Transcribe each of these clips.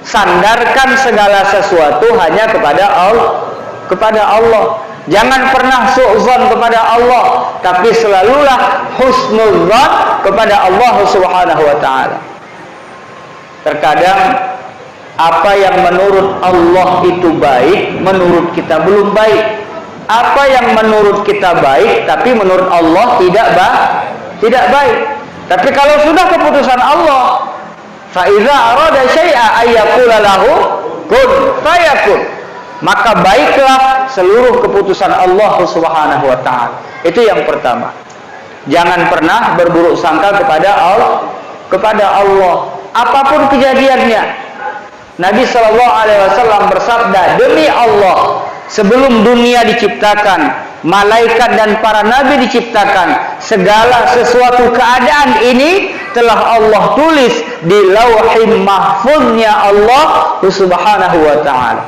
Sandarkan segala sesuatu hanya kepada Allah. Jangan pernah su'zon kepada Allah, tapi selalulah husnudzon kepada Allah Subhanahu wa taala. Terkadang apa yang menurut Allah itu baik, menurut kita belum baik. Apa yang menurut kita baik, tapi menurut Allah tidak baik. Tapi kalau sudah keputusan Allah, fa iza arada syai'a ayyaqula lahu kun fayakun, maka baiklah seluruh keputusan Allah Subhanahu wa taala. Itu yang pertama. Jangan pernah berburuk sangka kepada Allah apapun kejadiannya. Nabi sallallahu alaihi wasallam bersabda, demi Allah, sebelum dunia diciptakan, malaikat dan para nabi diciptakan, segala sesuatu keadaan ini telah Allah tulis di Lauhil Mahfuznya Allah Subhanahu wa taala.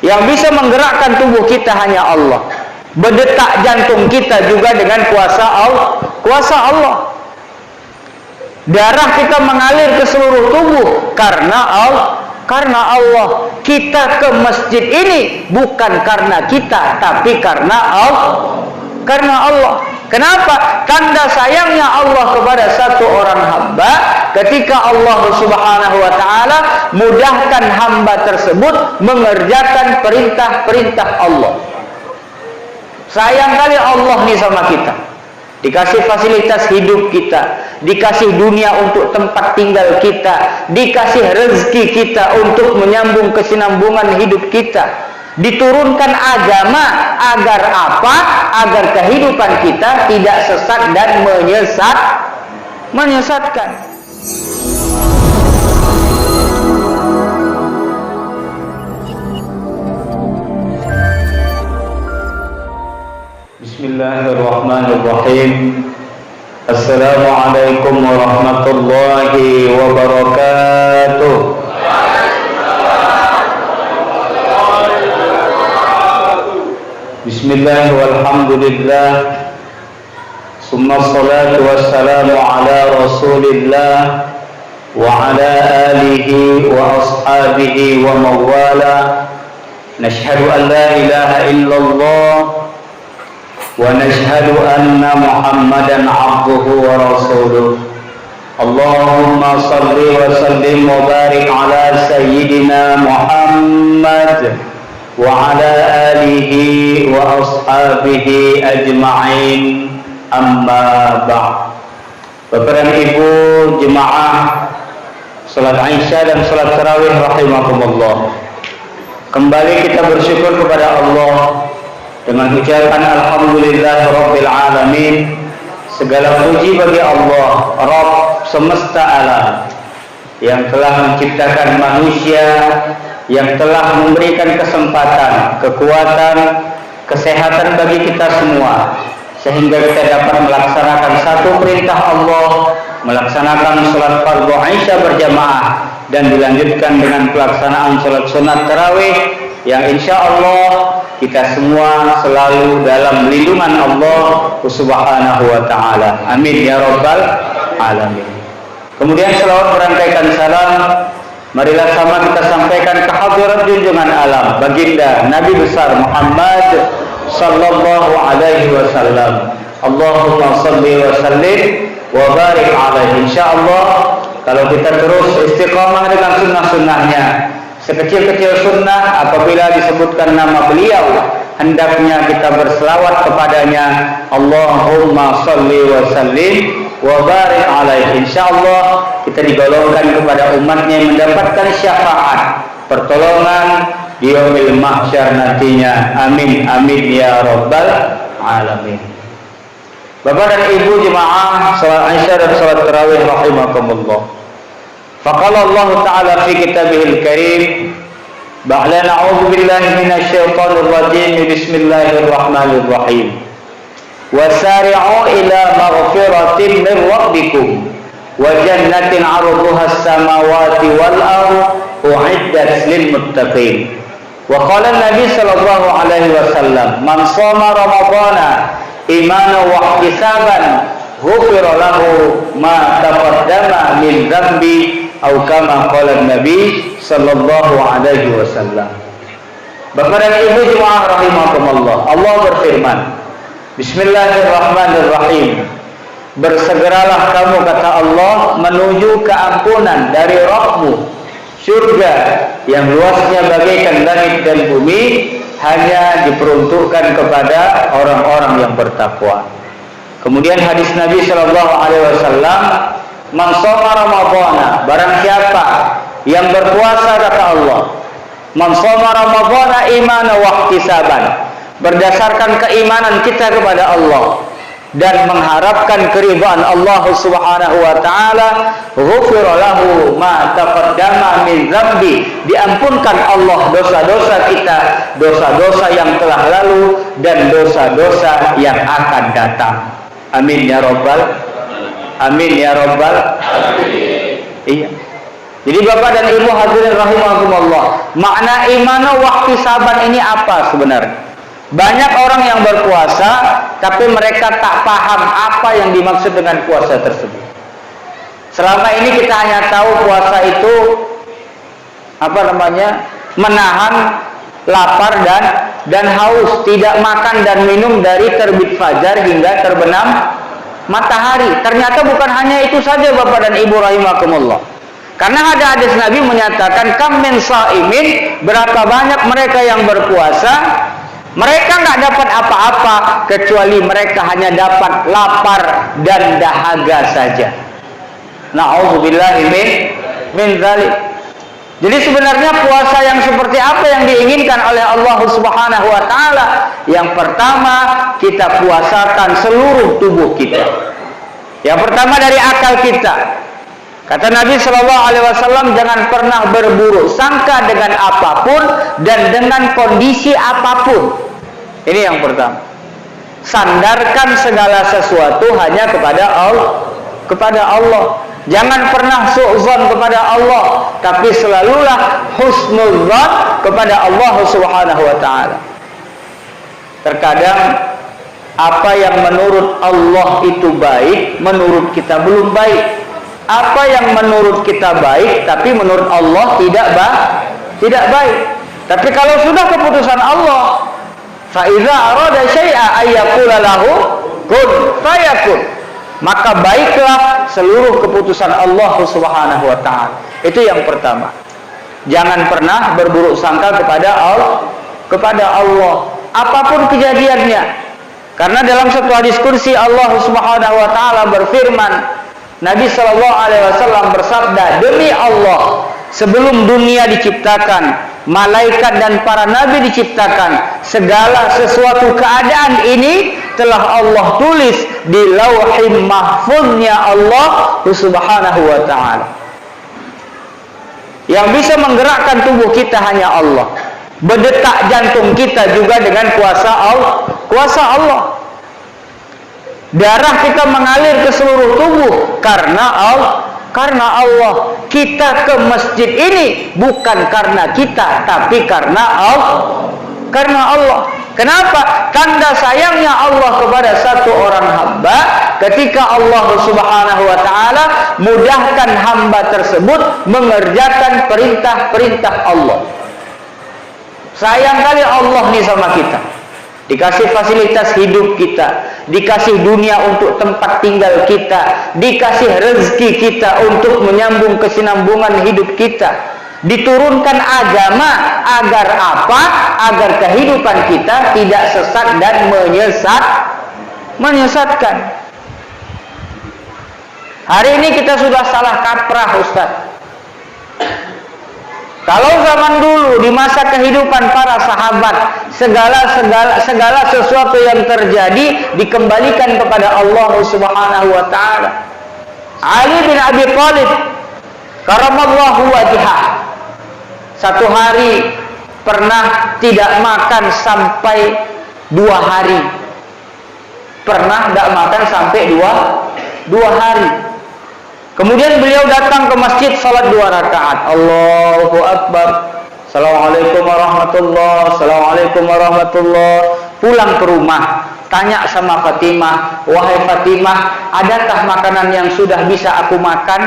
Yang bisa menggerakkan tubuh kita hanya Allah. Berdetak jantung kita juga dengan kuasa Allah. Darah kita mengalir ke seluruh tubuh karena Allah. Kita ke masjid ini bukan karena kita, tapi karena Allah. Kenapa? Tanda sayangnya Allah kepada satu orang hamba, ketika Allah Subhanahu wa taala mudahkan hamba tersebut mengerjakan perintah-perintah Allah. Sayang kali Allah nih sama kita. Dikasih fasilitas hidup kita, dikasih dunia untuk tempat tinggal kita, dikasih rezeki kita untuk menyambung kesinambungan hidup kita. Diturunkan agama agar apa? Agar kehidupan kita tidak sesat dan menyesatkan. Bismillahirrahmanirrahim. Assalamualaikum warahmatullahi wabarakatuh. Bismillah walhamdulillah, summa salatu wassalamu ala rasulillah wa ala alihi wa ashabihi wa mawala. Nashhadu an la ilaha illallah wa nashhadu anna muhammadan abduhu wa rasuluh. Allahumma salli wa sallim wa barik ala sayyidina Muhammad wa ala alihi wa ashabihi ajma'in, amma ba'd. Bapak dan Ibu jemaah salat Aisyah dan salat tarawih rahimakumullah. Kembali kita bersyukur kepada Allah dengan ucapan alhamdulillah rabbil alamin. Segala puji bagi Allah, Rabb semesta alam, yang telah menciptakan manusia, yang telah memberikan kesempatan, kekuatan, kesehatan bagi kita semua, sehingga kita dapat melaksanakan satu perintah Allah, melaksanakan sholat fardu Aisyah berjamaah, dan dilanjutkan dengan pelaksanaan sholat sunat tarawih, yang insya Allah kita semua selalu dalam lindungan Allah Subhanahu wa ta'ala. Amin ya rabbal alamin. Kemudian selawat berangkaikan salam marilah sama kita sampaikan ke hadirat junjungan alam baginda Nabi besar Muhammad sallallahu alaihi wasallam. Allahumma salli wa sallim wa barik alaihi. Insyaallah kalau kita terus istiqamah dengan sunnah-sunnahnya, sekecil-kecil sunnah apabila disebutkan nama beliau, hendaknya kita berselawat kepadanya. Allahumma salli wa sallim wa barik alaihi. Insyaallah kita digolongkan kepada umatnya yang mendapatkan syafaat, pertolongan di yaumil mahsyar nantinya. Amin amin ya rabbal alamin. Bapak dan Ibu jemaah salat Aisyah dan salat tarawih rahimakumullah. Faqala Allah Ta'ala fi kitabihil karim ba'da na'udzu billahi minasyaitonir rajim. Bismillahirrahmanirrahim. Wasari'u ila maghfiratin min rabbikum wa jannatin 'arduha as-samawati wal ardu u'iddat lil muttaqin. Wa qala an-nabi sallallahu alaihi wasallam man shoma ramadhana imanan wa ihtisaban ghufira lahu ma taqaddama min dzambi atau kama qala Nabi sallallahu alaihi wasallam. Bapak dan Ibu jemaah rahimakumullah, Allah berfirman, Bismillahirrahmanirrahim. Bersegeralah kamu, kata Allah, menuju keampunan dari Rabbmu, surga yang luasnya bagaikan langit dan bumi, hanya diperuntukkan kepada orang-orang yang bertakwa. Kemudian hadis Nabi sallallahu alaihi wasallam, man shoma ramadhana, barang siapa yang berpuasa, kata Allah, man shoma ramadhana imanan wa ihtisaban, berdasarkan keimanan kita kepada Allah dan mengharapkan keridhaan Allah Subhanahu wa taala, ghufira lahu ma taqaddama min dzambi, diampunkan Allah dosa-dosa kita, dosa-dosa yang telah lalu dan dosa-dosa yang akan datang. Amin ya rabbal amin ya rabbal alamin. Iya. Jadi Bapak dan Ibu hadirin rahimakumullah, makna iman wa ihtisaban ini apa sebenarnya? Banyak orang yang berpuasa tapi mereka tak paham apa yang dimaksud dengan puasa tersebut. Selama ini kita hanya tahu puasa itu menahan lapar dan haus, tidak makan dan minum dari terbit fajar hingga terbenam matahari. Ternyata bukan hanya itu saja Bapak dan Ibu rahimakumullah. Karena ada hadis Nabi menyatakan kam min shaimin, berapa banyak mereka yang berpuasa, mereka nggak dapat apa-apa kecuali mereka hanya dapat lapar dan dahaga saja. Na'udzubillahi min dzalik. Jadi sebenarnya puasa yang seperti apa yang diinginkan oleh Allah Subhanahu wa taala? Yang pertama, kita puasakan seluruh tubuh kita. Yang pertama dari akal kita. Kata Nabi sallallahu alaihi wasallam, jangan pernah berburuk sangka dengan apapun dan dengan kondisi apapun. Ini yang pertama. Sandarkan segala sesuatu hanya kepada Allah. Jangan pernah su'zon kepada Allah, tapi selalulah husnudzon kepada Allah Subhanahu wa taala. Terkadang apa yang menurut Allah itu baik, menurut kita belum baik. Apa yang menurut kita baik tapi menurut Allah tidak baik. Tapi kalau sudah keputusan Allah, fa iza arada syai'a ayyaqula lahu kun fayakun, maka baiklah seluruh keputusan Allah Subhanahu wa taala. Itu yang pertama. Jangan pernah berburuk sangka kepada Allah apapun kejadiannya. Karena dalam satu hadis kursi Allah Subhanahu wa taala berfirman, Nabi sallallahu alaihi wasallam bersabda, demi Allah, sebelum dunia diciptakan, malaikat dan para nabi diciptakan, segala sesuatu keadaan ini telah Allah tulis di lauhim mahfuznya Allah Subhanahu wa ta'ala. Yang bisa menggerakkan tubuh kita hanya Allah. Berdetak jantung kita juga dengan kuasa Allah. Darah kita mengalir ke seluruh tubuh karena Allah. Kita ke masjid ini bukan karena kita, tapi karena Allah. Kenapa? Tanda sayangnya Allah kepada satu orang hamba, ketika Allah Subhanahu wa taala mudahkan hamba tersebut mengerjakan perintah-perintah Allah. Sayang kali Allah nih sama kita. Dikasih fasilitas hidup kita, dikasih dunia untuk tempat tinggal kita, dikasih rezeki kita untuk menyambung kesinambungan hidup kita, diturunkan agama agar apa? Agar kehidupan kita tidak sesat dan menyesatkan. Hari ini kita sudah salah kaprah, Ustaz. Kalau zaman dulu di masa kehidupan para sahabat, segala sesuatu yang terjadi dikembalikan kepada Allah Subhanahu wa taala. Ali bin Abi Thalib karamallahu wajhah, satu hari pernah tidak makan sampai 2 hari. Pernah tidak makan sampai 2 hari. Kemudian beliau datang ke masjid, salat 2 rakaat. Allahu Akbar. Assalamualaikum warahmatullahi. Assalamualaikum warahmatullahi. Pulang ke rumah tanya sama Fatimah, wahai Fatimah, adakah makanan yang sudah bisa aku makan?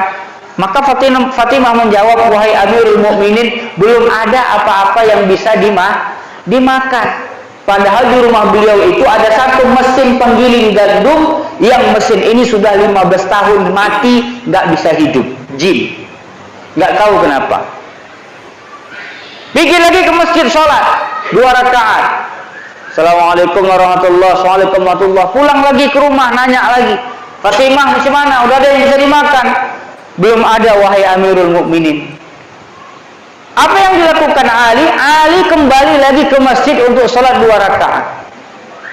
Maka Fatimah menjawab, wahai Amirul Mukminin, belum ada apa-apa yang bisa dimakan. Padahal di rumah beliau itu ada satu mesin penggiling gandum yang mesin ini sudah 15 tahun mati, nggak bisa hidup, jin. Nggak tahu kenapa. Pergi lagi ke masjid sholat 2 rakaat. Assalamualaikum warahmatullahi wabarakatuh. Pulang lagi ke rumah, nanya lagi, Fatimah di mana? Udah ada yang bisa dimakan? Belum ada, wahai Amirul Mukminin. Apa yang dilakukan Ali? Ali kembali lagi ke masjid untuk sholat 2 rakaat.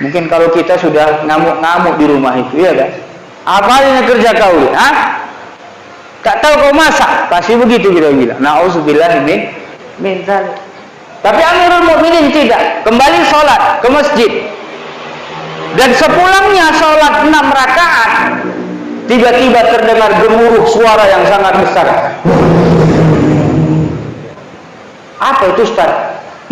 Mungkin kalau kita sudah ngamuk-ngamuk di rumah itu, ya kan? Apa ini kerja kau? Tak tahu kau masak? Pasti begitu kita bilang. Nauzubillah min dzalik. Tapi Amirul Mukminin tidak, kembali sholat ke masjid. Dan sepulangnya sholat 6 rakaat, tiba-tiba terdengar gemuruh suara yang sangat besar. Apa itu, Ustaz?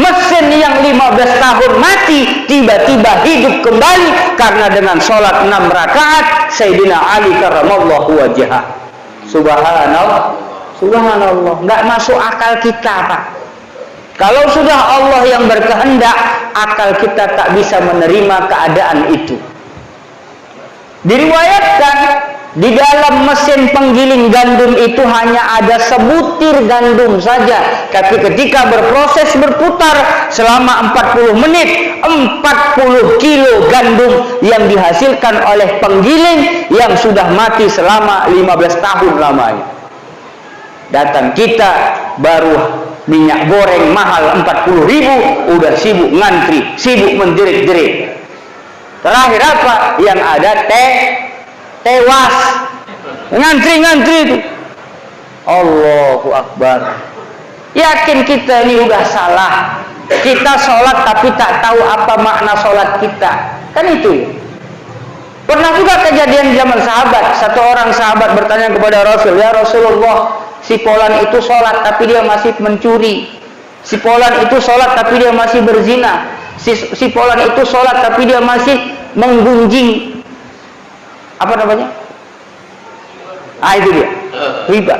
Mesin yang 15 tahun mati tiba-tiba hidup kembali karena dengan sholat 6 rakaat Sayyidina Ali karramallahu wajhah. Subhanallah, subhanallah, nggak masuk akal kita, Pak. Kalau sudah Allah yang berkehendak, akal kita tak bisa menerima keadaan itu. Diriwayatkan di dalam mesin penggiling gandum itu hanya ada sebutir gandum saja, tapi ketika berproses berputar selama 40 menit, 40 kilo gandum yang dihasilkan oleh penggiling yang sudah mati selama 15 tahun lamanya. Datang kita baru minyak goreng mahal 40.000, udah sibuk ngantri, sibuk menjerit-jerit. Terakhir apa? Yang ada tewas, ngantri-ngantri itu. Allahu Akbar. Yakin kita ini udah salah. Kita sholat tapi tak tahu apa makna sholat kita. Kan itu. Pernah juga kejadian zaman sahabat. Satu orang sahabat bertanya kepada Rasul, ya Rasulullah, si Polan itu sholat tapi dia masih mencuri. Si Polan itu sholat tapi dia masih berzina. Si Polan itu sholat tapi dia masih menggunjing. Apa namanya? Itu dia, riba.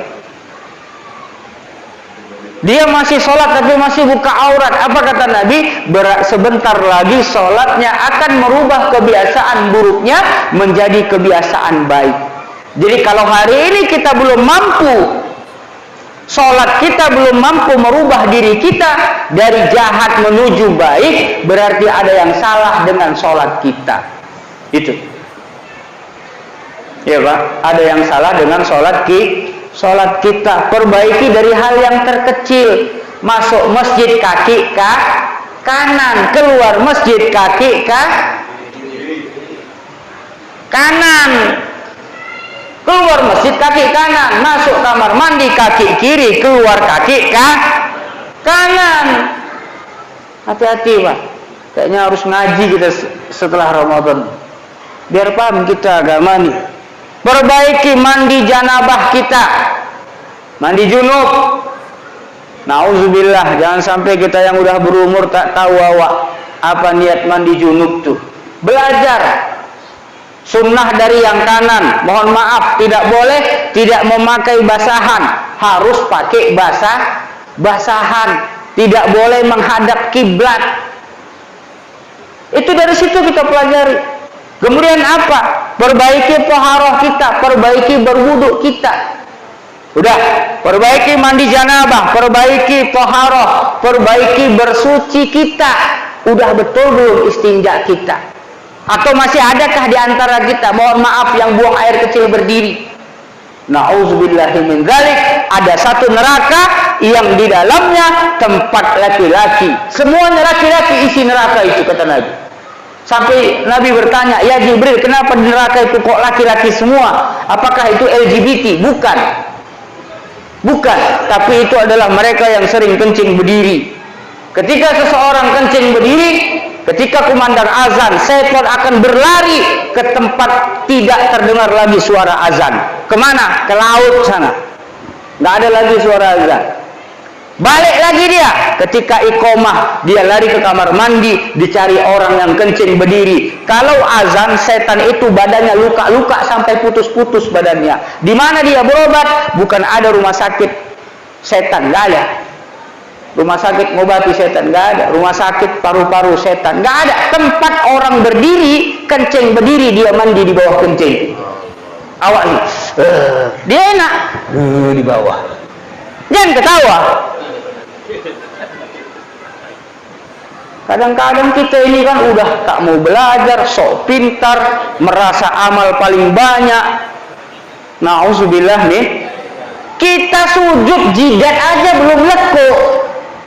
Dia masih sholat tapi masih buka aurat. Apa kata Nabi? Sebentar lagi sholatnya akan merubah kebiasaan buruknya menjadi kebiasaan baik. Jadi kalau hari ini kita belum mampu, sholat kita belum mampu merubah diri kita dari jahat menuju baik, berarti ada yang salah dengan sholat kita. Itu. Ya Pak, ada yang salah dengan sholat kita. Perbaiki dari hal yang terkecil. Masuk masjid kaki kanan, keluar masjid kaki kanan, keluar masjid kaki kanan, masuk kamar mandi kaki kiri, keluar kaki kanan. Hati-hati Pak, kayaknya harus ngaji kita setelah Ramadan biar paham kita agama nih. Perbaiki mandi janabah kita, mandi junub. Nauzubillah, jangan sampai kita yang udah berumur tak tahu apa niat mandi junub tuh. Belajar sunnah dari yang kanan. Mohon maaf, tidak boleh tidak memakai basahan, harus pakai basahan. Tidak boleh menghadap kiblat. Itu dari situ kita pelajari. Kemudian apa? Perbaiki taharah kita, perbaiki berwudu kita. Udah, perbaiki mandi janabah, perbaiki taharah, perbaiki bersuci kita. Udah betul belum istinja kita? Atau masih adakah di antara kita, mohon maaf, yang buang air kecil berdiri? Nauzubillahi min dzalik. Ada satu neraka yang di dalamnya tempat laki-laki. Semuanya laki-laki isi neraka itu, kata Nabi. Sampai Nabi bertanya, ya Jibril, kenapa di neraka itu kok laki-laki semua? Apakah itu LGBT? Bukan, tapi itu adalah mereka yang sering kencing berdiri. Ketika seseorang kencing berdiri, ketika kumandang azan, setan akan berlari ke tempat tidak terdengar lagi suara azan. Kemana? Ke laut sana. Nggak ada lagi suara azan. Balik lagi dia, ketika iqomah dia lari ke kamar mandi, dicari orang yang kencing berdiri. Kalau azan, setan itu badannya luka-luka sampai putus-putus badannya. Di mana dia berobat? Bukan ada rumah sakit setan, nggak ada. Rumah sakit ngobati setan, nggak ada. Rumah sakit paru-paru setan, nggak ada. Tempat orang berdiri, kencing berdiri, dia mandi di bawah kencing. Awak nih, dia enak di bawah. Jangan ketawa. Kadang-kadang kita ini kan udah tak mau belajar, sok pintar, merasa amal paling banyak. Nauzubillah nih. Kita sujud jidat aja belum lekuk.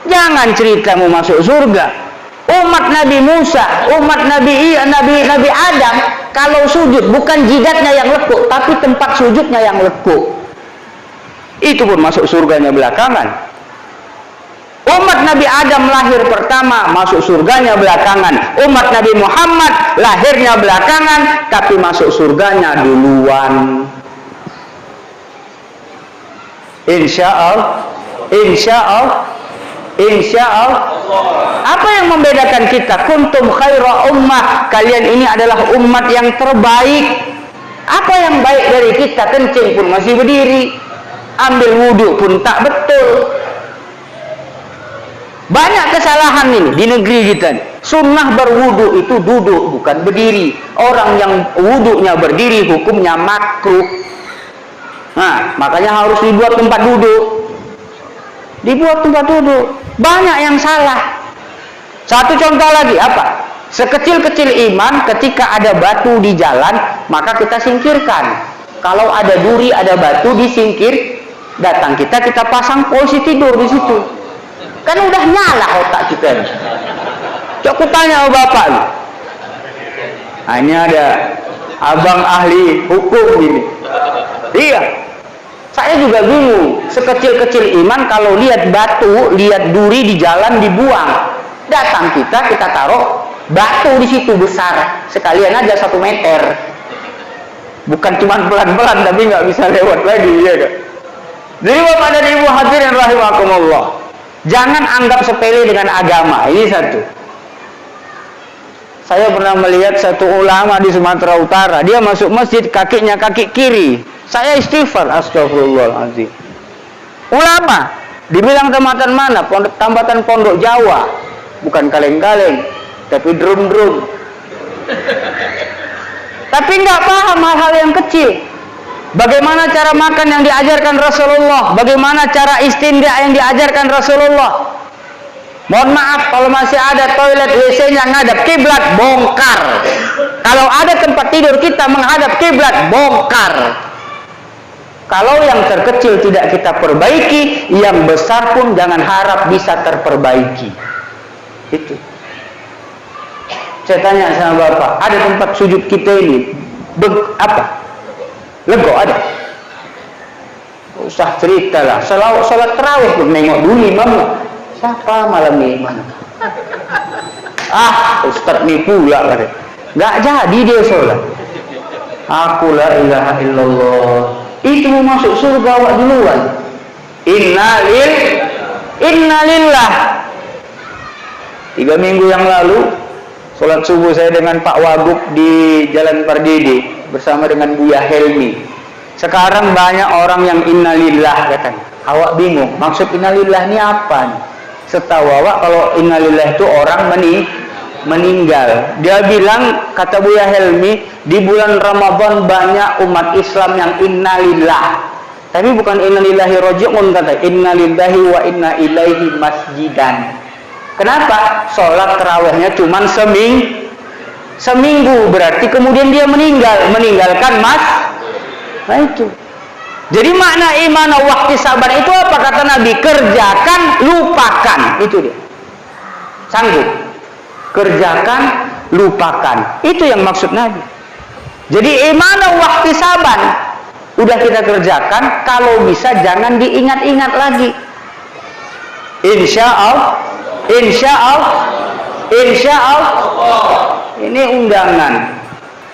Jangan cerita mau masuk surga. Umat Nabi Musa, umat Nabi Adam, kalau sujud bukan jidatnya yang lekuk, tapi tempat sujudnya yang lekuk. Itu pun masuk surganya belakangan. Umat Nabi Adam lahir pertama, masuk surganya belakangan. Umat Nabi Muhammad lahirnya belakangan, tapi masuk surganya duluan. Insya Allah. Apa yang membedakan kita? Kuntum khaira ummah. Kalian ini adalah umat yang terbaik. Apa yang baik dari kita? Kencing pun masih berdiri, ambil wudhu pun tak betul. Banyak kesalahan ini di negeri kita. Sunnah berwudu itu duduk, bukan berdiri. Orang yang wudunya berdiri hukumnya makruh. Nah, makanya harus dibuat tempat duduk. Dibuat tempat duduk. Banyak yang salah. Satu contoh lagi apa? Sekecil-kecil iman, ketika ada batu di jalan, maka kita singkirkan. Kalau ada duri, ada batu, disingkir. Datang kita pasang polisi tidur di situ. Kan udah nyala otak kita nih. Coba tanya sama bapak nih. Nah, ini ada abang ahli hukum ini. Iya. Saya juga bingung. Sekecil-kecil iman kalau lihat batu, lihat duri di jalan dibuang. Datang kita taruh batu di situ besar. Sekalian aja 1 meter. Bukan cuma pelan-pelan tapi nggak bisa lewat lagi, ya kan? Jadi bapak dan ibu hadirin rahimakumullah. Jangan anggap sepele dengan agama. Ini satu. Saya pernah melihat satu ulama di Sumatera Utara. Dia masuk masjid, kakinya kaki kiri. Saya istighfar, astagfirullahaladzim. Ulama, dibilang tambatan mana? Tambatan Pondok Jawa. Bukan kaleng-kaleng, tapi drum-drum. Tapi nggak paham hal-hal yang kecil. Bagaimana cara makan yang diajarkan Rasulullah? Bagaimana cara istinja yang diajarkan Rasulullah? Mohon maaf, kalau masih ada toilet WC-nya ngadap kiblat, bongkar. Kalau ada tempat tidur kita menghadap kiblat, bongkar. Kalau yang terkecil tidak kita perbaiki, yang besar pun jangan harap bisa terperbaiki. Itu. Saya tanya sama bapak, ada tempat sujud kita ini, apa? Lego ada. Usah cerita lah. Salat tarawih pun nengok dulu imam. Siapa malam ini imam? Ustaz ni pula kata. Nggak jadi dia sholat. Aku la ilaha illallah. Itu mau masuk surga awak duluan. Innalillah. 3 minggu yang lalu sholat subuh saya dengan Pak Wagub di Jalan Pardede bersama dengan Buya Helmi. Sekarang banyak orang yang innalillah katanya. Awak bingung, maksud innalillah ini apa nih? Setahu awak kalau innalillah itu orang meninggal. Dia bilang, kata Buya Helmi, di bulan Ramadan banyak umat Islam yang innalillah. Tapi bukan innalillahi roji'un, kata innalillahi wa inna ilaihi masjidan. Kenapa? Sholat tarawihnya cuma seminggu, berarti kemudian dia meninggalkan nah itu. Jadi makna iman waktu sabar itu apa? Kata Nabi, kerjakan, lupakan. Itu dia. Sanggup. Kerjakan, lupakan. Itu yang maksud Nabi. Jadi iman waktu sabar udah kita kerjakan, kalau bisa jangan diingat-ingat lagi. Insya Allah ini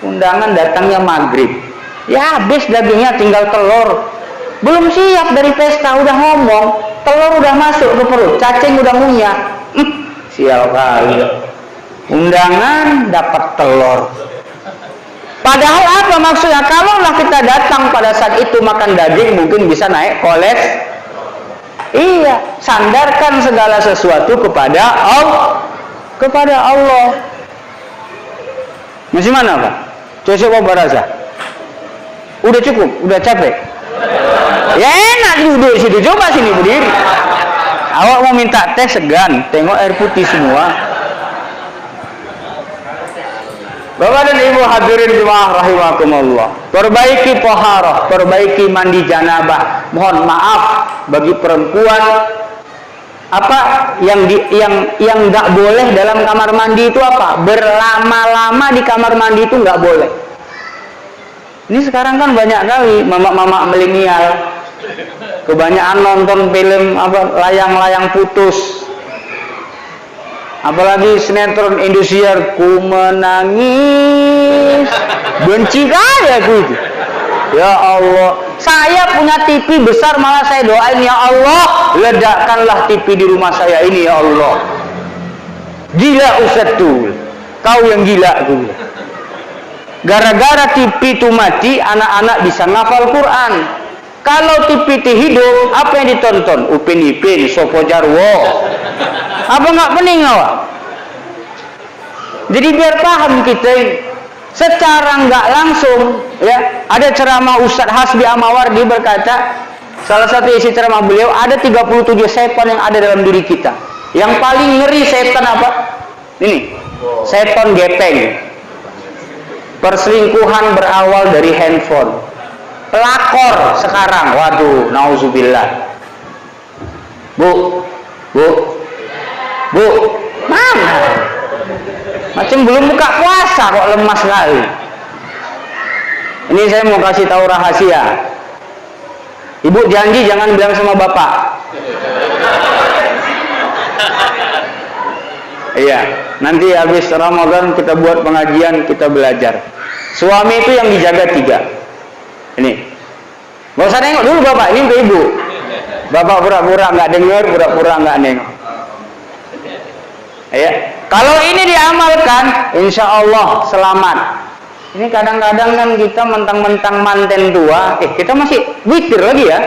undangan datangnya maghrib. Ya habis dagingnya tinggal telur. Belum siap dari pesta udah ngomong. telur udah masuk ke perut, cacing udah ngunyah. Sial kali. Undangan dapat telur. Padahal apa maksudnya? Kalaulah kita datang pada saat itu makan daging, mungkin bisa naik kolesterol. Iya, sandarkan segala sesuatu kepada Allah. Masih mana Pak? Coba berasa. Udah cukup, udah capek. Ya enak duduk situ, coba sini berdiri. Awak mau minta teh segan, tengok air putih semua. Bapak dan Ibu hadirin jemaah rahimakumullah. Perbaiki toharoh, perbaiki mandi janabah. Mohon maaf bagi perempuan, apa yang nggak boleh dalam kamar mandi itu apa? Berlama-lama di kamar mandi itu nggak boleh. Ini sekarang kan banyak kali mama-mama milenial kebanyakan nonton film apa layang-layang putus. Apalagi sinetron Indosiar, ku menangis benci kaya aku itu. Ya Allah, saya punya TV besar malah saya doain, ya Allah ledakkanlah TV di rumah saya ini, ya Allah. Gila Ustaz tuh, kau yang gila tuh. Gara-gara TV itu mati, anak-anak bisa ngafal Quran. Kalau TV itu hidup, apa yang ditonton? Upin Ipin, Sopo Jarwo. Apa nggak pening awak? Jadi biar paham kita secara nggak langsung, ya. Ada ceramah Ustadz Hasbi Amawardi berkata, salah satu isi ceramah beliau, ada 37 setan yang ada dalam diri kita. Yang paling ngeri setan apa? Ini, setan gepeng. Perselingkuhan berawal dari handphone. Pelakor sekarang, waduh, nauzubillah. Bu, mana? Macam belum buka puasa kok lemas sekali. Ini saya mau kasih tahu rahasia. Ibu janji jangan bilang sama bapak. Iya, nanti habis Ramadan kita buat pengajian, kita belajar. Suami itu yang dijaga 3. Ini, gak usah nengok dulu bapak, ini ke ibu. Bapak pura-pura nggak dengar, pura-pura nggak nengok. Ya, kalau ini diamalkan, insya Allah selamat. Ini kadang-kadang kan kita mentang-mentang manten tua, kita masih witir lagi ya.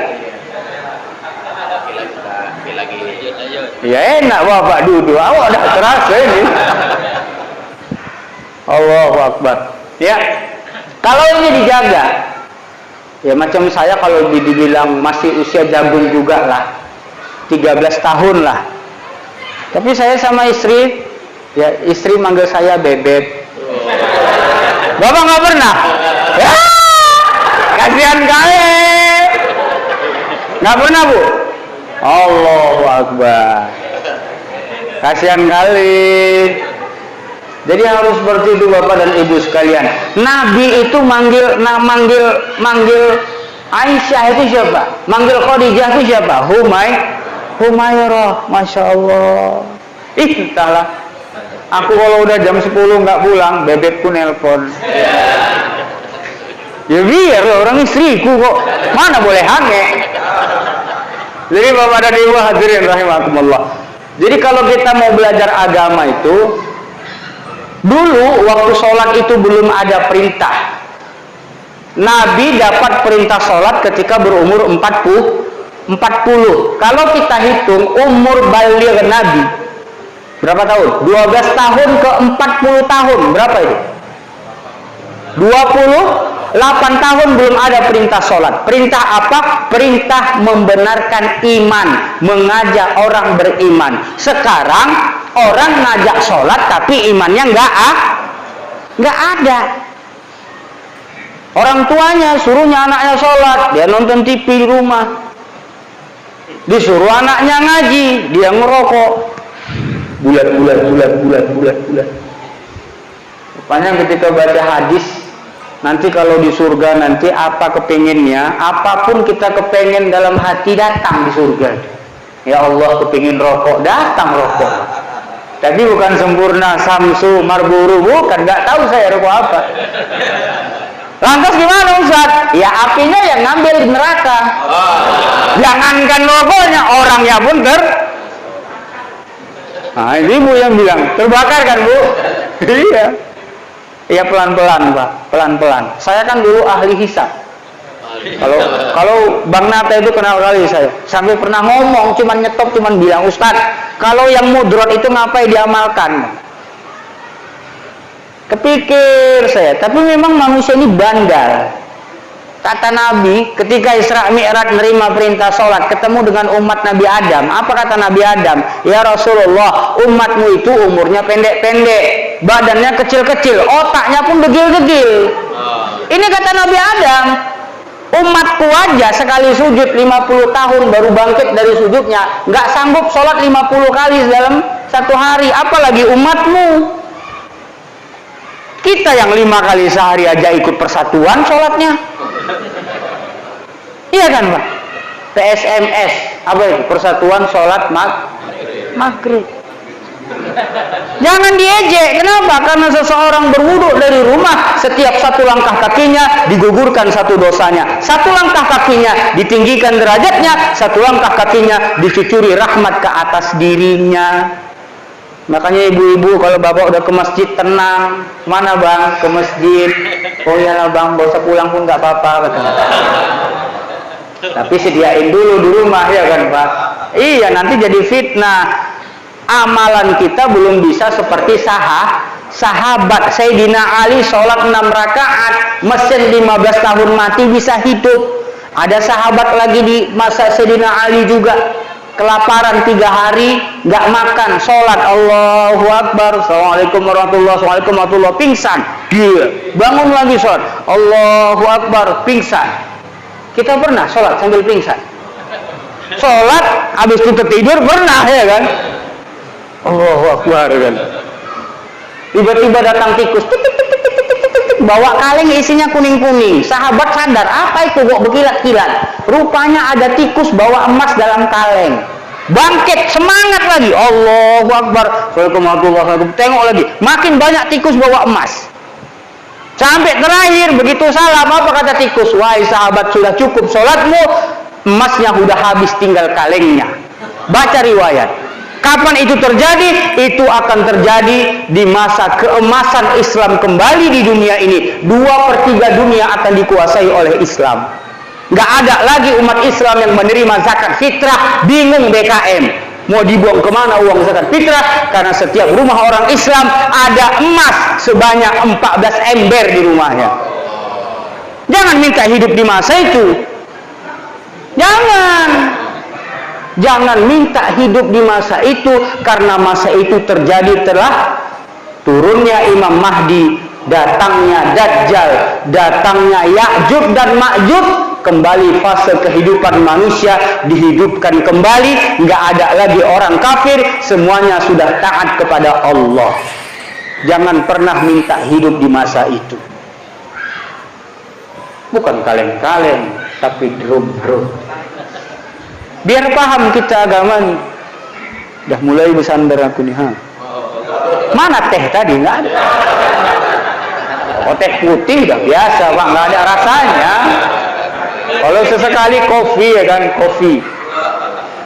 Ya enak bapak duduk, awak udah terasa ini. Allahu Akbar. Ya, kalau ini dijaga, ya macam saya kalau dibilang masih usia jagung juga lah, 13 tahun lah. Tapi saya sama istri, ya istri manggil saya bebek. Bapak nggak pernah? Ya, kasihan kali. Nggak pernah bu? Allahu Akbar. Kasihan kali. Jadi harus seperti itu bapak dan ibu sekalian. Nabi itu manggil Aisyah itu siapa? Manggil Khadijah itu siapa? Humairah, masya Allah. Entahlah. Aku kalau udah jam 10 nggak pulang, bebekku nelpon. Ya biar orang istriku kok, mana boleh hange. Jadi bapak dan ibu hadirin rahimakumullah. Jadi kalau kita mau belajar agama itu, dulu waktu sholat itu belum ada perintah. Nabi dapat perintah sholat ketika berumur 40. Kalau kita hitung umur baligh Nabi berapa tahun? 12 tahun ke 40 tahun. Berapa itu? 28 tahun belum ada perintah sholat. Perintah apa? Perintah membenarkan iman, mengajak orang beriman. Sekarang orang ngajak sholat tapi imannya nggak ada. Orang tuanya suruhnya anaknya sholat, dia nonton TV di rumah. Disuruh anaknya ngaji, dia ngerokok. Bulat. Rupanya ketika baca hadis, nanti kalau di surga nanti apa kepinginnya, apapun kita kepengen dalam hati datang di surga. Ya Allah kepingin rokok, datang rokok. Tapi bukan sempurna Samsu, Marlboro, bukan, nggak tahu saya rokok apa. Lantas gimana Ustaz? Ya apinya yang ngambil di neraka. Jangankan rokoknya, orang yang rumahnya pun Nah, ini ibu yang bilang, terbakar kan bu? Iya. Ya pelan-pelan Pak, pelan-pelan. Saya kan dulu ahli hisab. Kalau Bang Nata itu kenal kali saya. Sampai pernah ngomong, cuman nyetop, cuman bilang, Ustaz, kalau yang mudrot itu ngapain diamalkan? Kepikir saya, tapi memang manusia ini bandar. Kata Nabi, ketika Isra Mi'raj menerima perintah sholat, ketemu dengan umat Nabi Adam. Apa kata Nabi Adam? Ya Rasulullah, umatmu itu umurnya pendek-pendek, badannya kecil-kecil, otaknya pun degil-degil. Ini kata Nabi Adam, umatku aja sekali sujud 50 tahun baru bangkit dari sujudnya, nggak sanggup sholat 50 kali dalam satu hari, apalagi umatmu. Kita yang 5 kali sehari aja ikut persatuan sholatnya. Iya kan Pak? PSMS, apa itu? Persatuan Sholat Maghrib. Jangan diejek. Kenapa? Karena seseorang berwudu dari rumah, setiap satu langkah kakinya digugurkan satu dosanya. Satu langkah kakinya ditinggikan derajatnya, satu langkah kakinya dicucuri rahmat ke atas dirinya. Makanya ibu-ibu kalau bapak udah ke masjid tenang. Mana bang? Ke masjid. Oh iyalah bang, gak usah pulang pun gak apa-apa katanya. Tapi sediain dulu di rumah ya kan Pak. Iya, nanti jadi fitnah. Amalan kita belum bisa seperti sahabat. Sayyidina Ali sholat 6 rakaat, mesin 15 tahun mati bisa hidup. Ada sahabat lagi di masa Sayyidina Ali juga kelaparan 3 hari nggak makan, sholat Allahu Akbar, Assalamualaikum warahmatullahi, pingsan, dia bangun lagi sholat Allahu Akbar, pingsan. Kita pernah sholat sambil pingsan? Sholat habis itu tidur pernah ya kan? Allahu Akbar kan? Tiba-tiba datang tikus, bawa kaleng isinya kuning-kuning. Sahabat sadar, apa itu kok berkilat-kilat? Rupanya ada tikus bawa emas dalam kaleng. Bangkit, semangat lagi, Allahu Akbar, Assalamualaikum, tengok lagi, makin banyak tikus bawa emas. Sampai terakhir begitu salam, apa kata tikus? Wahai sahabat, sudah cukup sholatmu, emasnya sudah habis, tinggal kalengnya. Baca riwayat. Kapan itu terjadi? Itu akan terjadi di masa keemasan Islam kembali di dunia ini. 2/3 dunia akan dikuasai oleh Islam. Nggak ada lagi umat Islam yang menerima zakat fitrah. Bingung BKM. Mau dibuang kemana uang zakat fitrah? Karena setiap rumah orang Islam ada emas sebanyak 14 ember di rumahnya. Jangan minta hidup di masa itu. Jangan minta hidup di masa itu, karena masa itu terjadi telah turunnya Imam Mahdi, datangnya Dajjal, datangnya Ya'juj dan Ma'juj, kembali fase kehidupan manusia dihidupkan kembali, nggak ada lagi orang kafir, semuanya sudah taat kepada Allah. Jangan pernah minta hidup di masa itu. Bukan kaleng-kaleng, tapi drum-drum. Biar paham kita agama nih. Udah mulai bersandar aku nih, ha. Mana teh tadi? Nggak ada. Oh, teh putih udah biasa, Pak, nggak ada rasanya. Kalau sesekali kopi ya kan, kopi.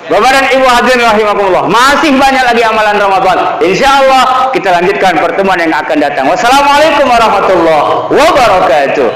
Bapak dan Ibu hadirin rahimakumullah, masih banyak lagi amalan Ramadan. Insya Allah kita lanjutkan pertemuan yang akan datang. Wassalamualaikum warahmatullahi wabarakatuh.